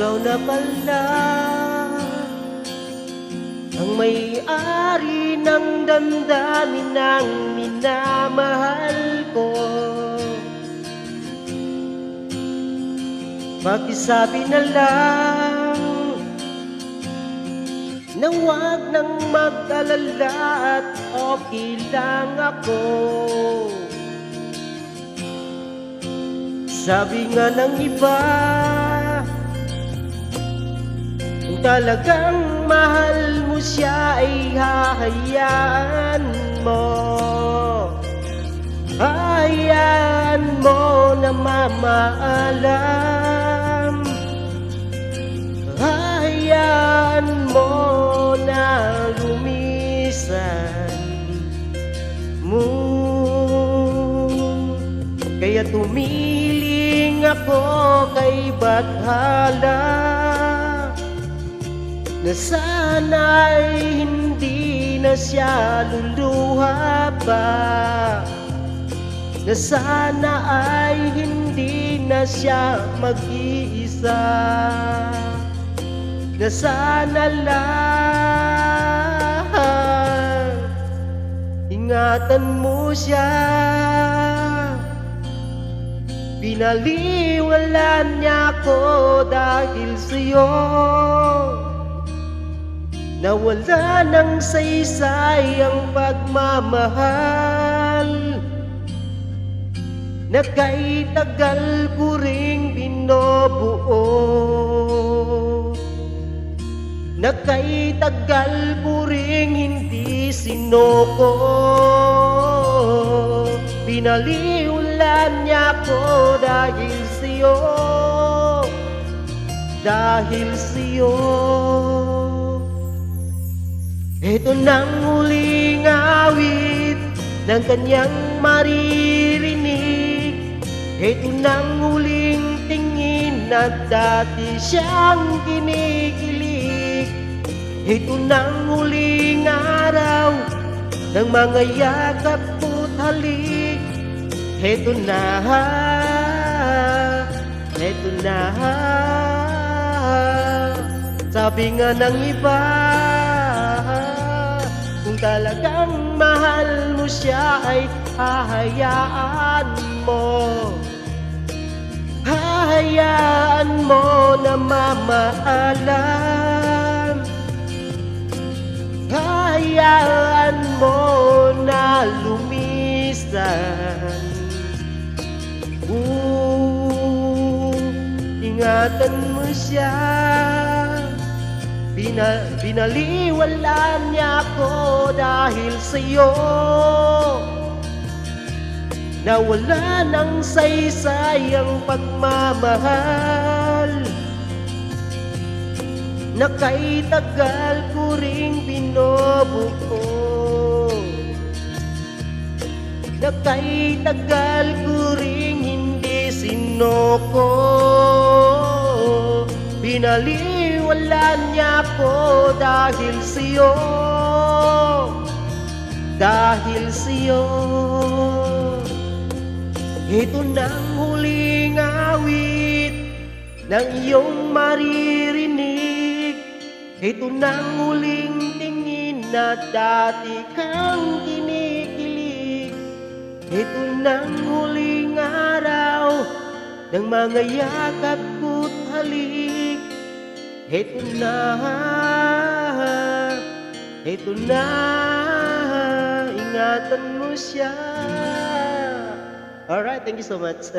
ikaw na pala ang may-ari ng damdamin ng minamahal ko. Pakisabi na lang na huwag nang mag-alala at okay lang ako. Sabi nga ng iba, kung talagang mahal mo siya ay hahayaan mo. Hahayaan mo na mamaalam. Hahayaan mo na lumisan mo. Kaya tumiling ako kay Bathala na sana'y hindi na siya luluha pa, na sana ay hindi na siya mag-iisa, na sana lang ingatan mo siya. Binaliwalan niya ako dahil sa'yo, nawala ng saysay ang pagmamahal na kay tagal ko ring binubuo, na kay tagal ko ring hindi sinuko. Binaliwala niya ako dahil sa'yo, dahil sa'yo. Ito nang huling awit ng kanyang maririnig. Ito nang huling tingin na dati siyang kinikilig. Ito nang huling araw ng mga yakap ko't halik. Ito na, ito na. Sabi nga ng iba, kung talagang mahal mo siya ay hahayaan mo. Hahayaan mo na mamaalam. Hahayaan mo na lumisan. Ingatan mo siya. Binaliwalaan niya ako dahil sa'yo, nawala ng saysay ang pagmamahal na kay tagal ko ring binubuo, na kay tagal ko ring hindi sinuko. Binaliwalaan niya ako dahil sa'yo, dahil sa'yo. Ito nang huling awit ng iyong maririnig. Ito nang huling tingin na dati kang kinikilig. Ito nang huling araw ng mga yakap ko't halik. Ito na, ito na, ingatan mo siya. Alright, thank you so much.